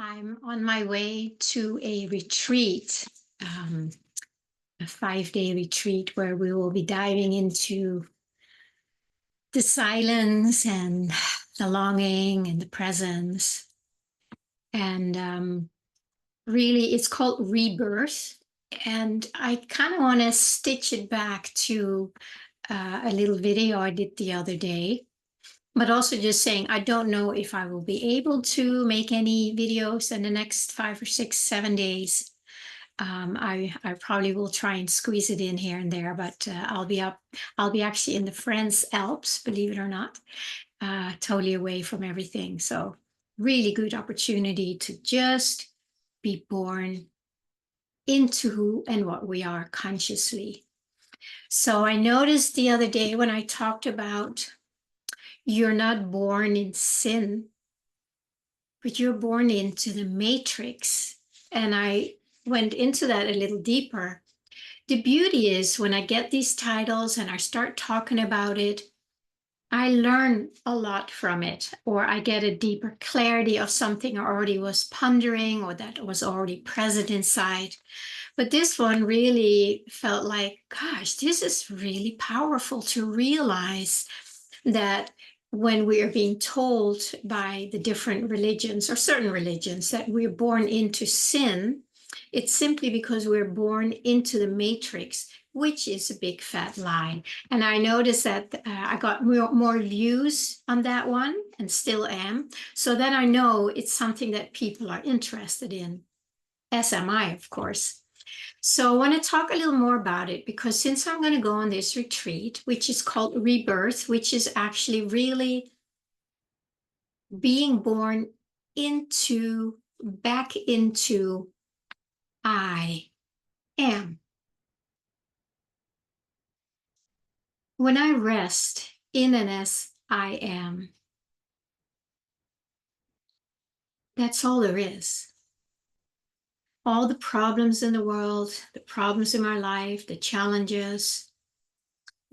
I'm on my way to a retreat, a 5-day retreat where we will be diving into the silence and the longing and the presence. And really, it's called Rebirth. And I kind of want to stitch it back to a little video I did the other day. But also just saying, I don't know if I will be able to make any videos in the next 5 or 6, 7 days. I probably will try and squeeze it in here and there, but I'll be actually in the France Alps, believe it or not, totally away from everything. So really good opportunity to just be born into who and what we are consciously. So I noticed the other day when I talked about you're not born in sin, but you're born into the matrix. And I went into that a little deeper. The beauty is when I get these titles and I start talking about it, I learn a lot from it, or I get a deeper clarity of something I already was pondering or that was already present inside. But this one really felt like, gosh, this is really powerful to realize that when we are being told by the different religions or certain religions that we're born into sin, it's simply because we're born into the matrix, which is a big fat lie. And I noticed that I got more views on that one and still am. So then I know it's something that people are interested in, as am I, of course. So I want to talk a little more about it because since I'm going to go on this retreat, which is called Rebirth, which is actually really being born back into I am. When I rest in and as I am, that's all there is. All the problems in the world, the problems in my life, the challenges,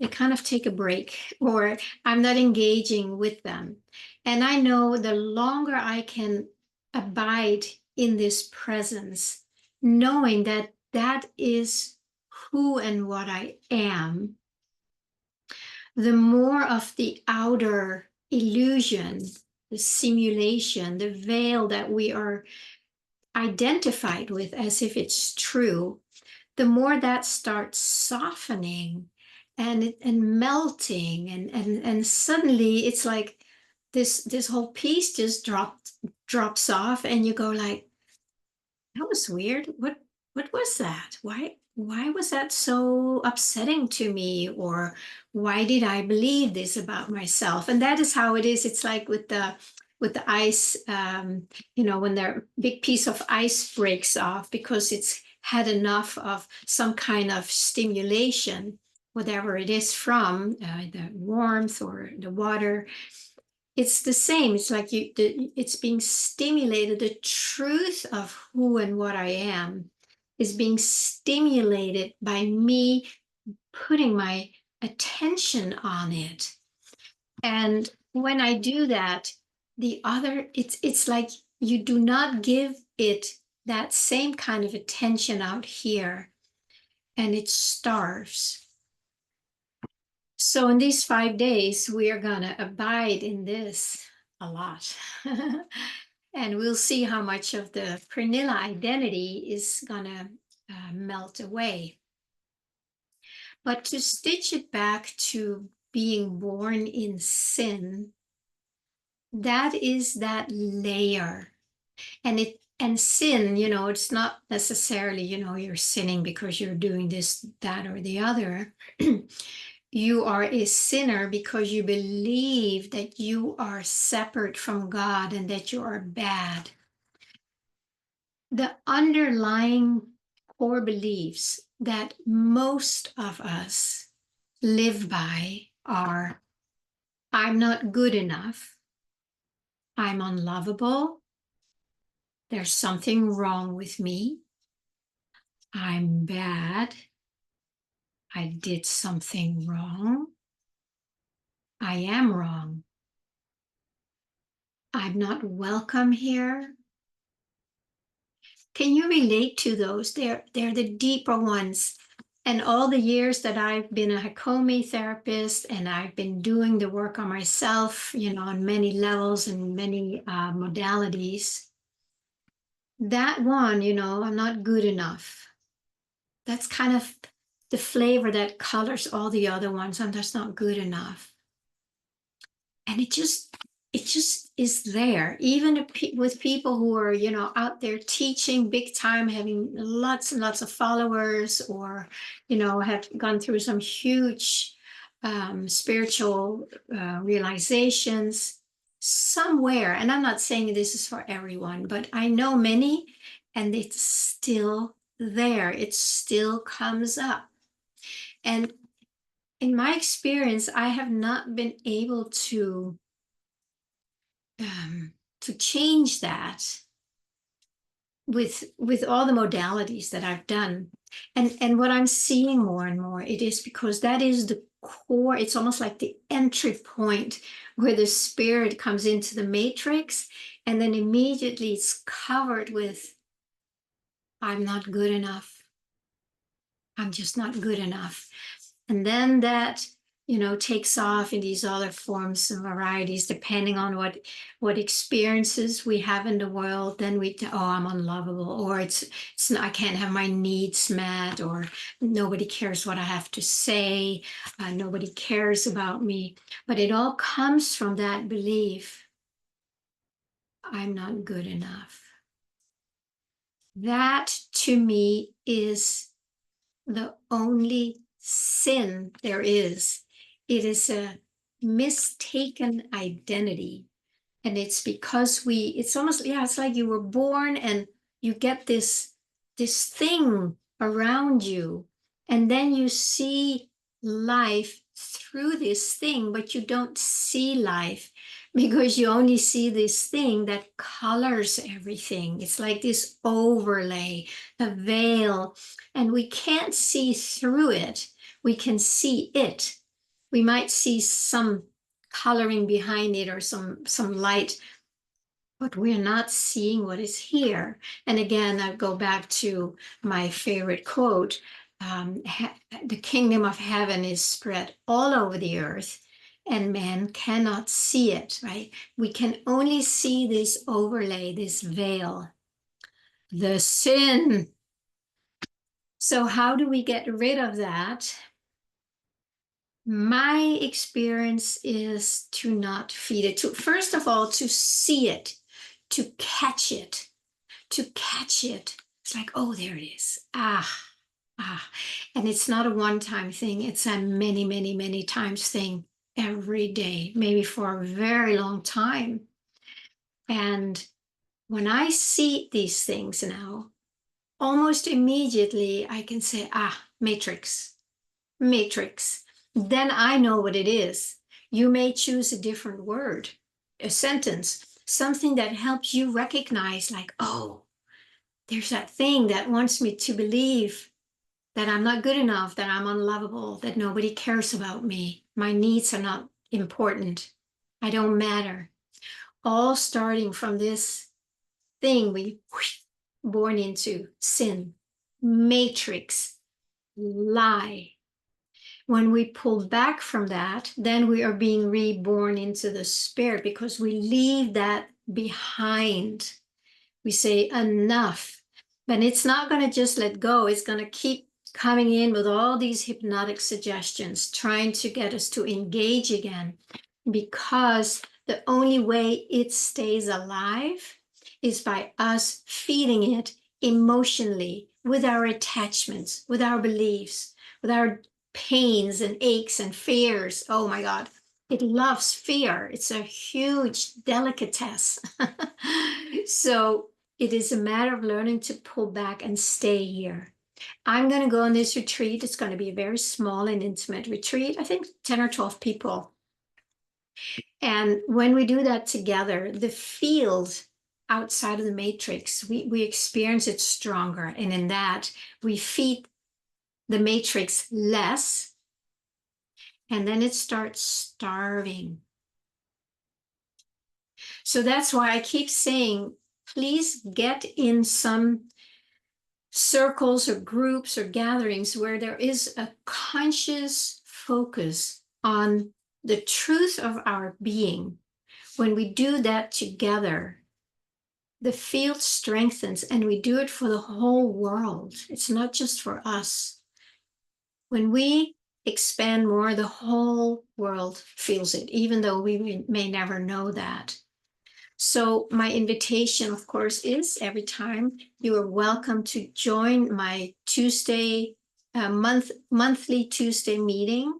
they kind of take a break, or I'm not engaging with them. And I know the longer I can abide in this presence, knowing that that is who and what I am, the more of the outer illusion, the simulation, the veil that we are identified with as if it's true, the more that starts softening and melting, and suddenly it's like this whole piece just drops off, and you go like, that was weird. What was that? Why was that so upsetting to me? Or why did I believe this about myself? And that is how it is. It's like with the ice, when the big piece of ice breaks off because it's had enough of some kind of stimulation, whatever it is from the warmth or the water. It's the same. It's like it's being stimulated. The truth of who and what I am is being stimulated by me putting my attention on it. And when I do that, it's like you do not give it that same kind of attention out here, and it starves. So in these 5 days, we are going to abide in this a lot. And we'll see how much of the Pernilla identity is going to melt away. But to stitch it back to being born in sin, that is that layer. And sin, it's not necessarily, you're sinning because you're doing this, that, or the other. You are a sinner because you believe that you are separate from God and that you are bad. The underlying core beliefs that most of us live by are, I'm not good enough, I'm unlovable, there's something wrong with me, I'm bad, I did something wrong, I am wrong, I'm not welcome here, Can you relate to those? They're the deeper ones. And all the years that I've been a Hakomi therapist and I've been doing the work on myself, on many levels and many modalities, that one, I'm not good enough. That's kind of the flavor that colors all the other ones. I'm just not good enough. And it just is there, even with people who are out there teaching big time, having lots and lots of followers, or have gone through some huge spiritual realizations somewhere. And I'm not saying this is for everyone, but I know many, and it's still there. It still comes up. And in my experience, I have not been able to change that with all the modalities that I've done. And what I'm seeing more and more, it is because that is the core. It's almost like the entry point where the spirit comes into the matrix, and then immediately it's covered with, I'm not good enough. I'm just not good enough. And then that, takes off in these other forms and varieties, depending on what experiences we have in the world. Then I'm unlovable, or it's not, I can't have my needs met, or nobody cares what I have to say, nobody cares about me. But it all comes from that belief, I'm not good enough. That to me is the only sin there is. It is a mistaken identity. And it's because it's almost, it's like you were born and you get this thing around you, and then you see life through this thing, but you don't see life because you only see this thing that colors everything. It's like this overlay, a veil, and we can't see through it. We can see it. We might see some coloring behind it, or some light, but we're not seeing what is here. And again, I go back to my favorite quote, the kingdom of heaven is spread all over the earth, and man cannot see it, right? We can only see this overlay, this veil, the sin. So how do we get rid of that? My experience is to not feed it, first of all, to see it, to catch it, It's like, oh, there it is. And it's not a one-time thing. It's a many, many, many times thing every day, maybe for a very long time. And when I see these things now, almost immediately I can say, matrix. Then I know what it is. You may choose a different word, a sentence, something that helps you recognize, like, oh, there's that thing that wants me to believe that I'm not good enough, that I'm unlovable, that nobody cares about me. My needs are not important. I don't matter. All starting from this thing we born into, sin, matrix, lie. When we pull back from that, then we are being reborn into the spirit, because we leave that behind. We say enough, but it's not going to just let go. It's going to keep coming in with all these hypnotic suggestions, trying to get us to engage again, because the only way it stays alive is by us feeding it emotionally, with our attachments, with our beliefs, with our pains and aches and fears. Oh my God, it loves fear. It's a huge delicatessen. So it is a matter of learning to pull back and stay here. I'm going to go on this retreat. It's going to be a very small and intimate retreat. I think 10 or 12 people. And when we do that together, the field outside of the matrix, we experience it stronger. And in that, we feed the matrix less, and then it starts starving. So that's why I keep saying, please get in some circles or groups or gatherings where there is a conscious focus on the truth of our being, when we do that together, the field strengthens, and we do it for the whole world. It's not just for us. When we expand more, the whole world feels it, even though we may never know that. So my invitation, of course, is every time you are welcome to join my Tuesday, monthly Tuesday meeting.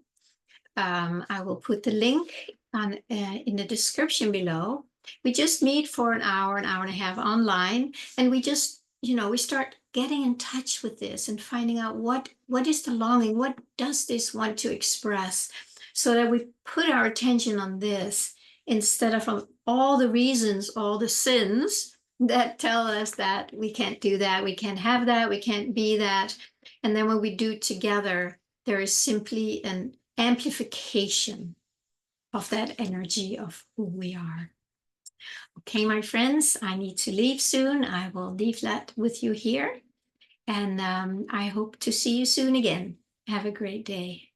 I will put the link on in the description below. We just meet for an hour and a half online, and we just, we start getting in touch with this and finding out what is the longing, what does this want to express, so that we put our attention on this instead of on all the reasons, all the sins that tell us that we can't do that, we can't have that, we can't be that. And then when we do it together, there is simply an amplification of that energy of who we are. Okay, my friends, I need to leave soon. I will leave that with you here. And I hope to see you soon again. Have a great day.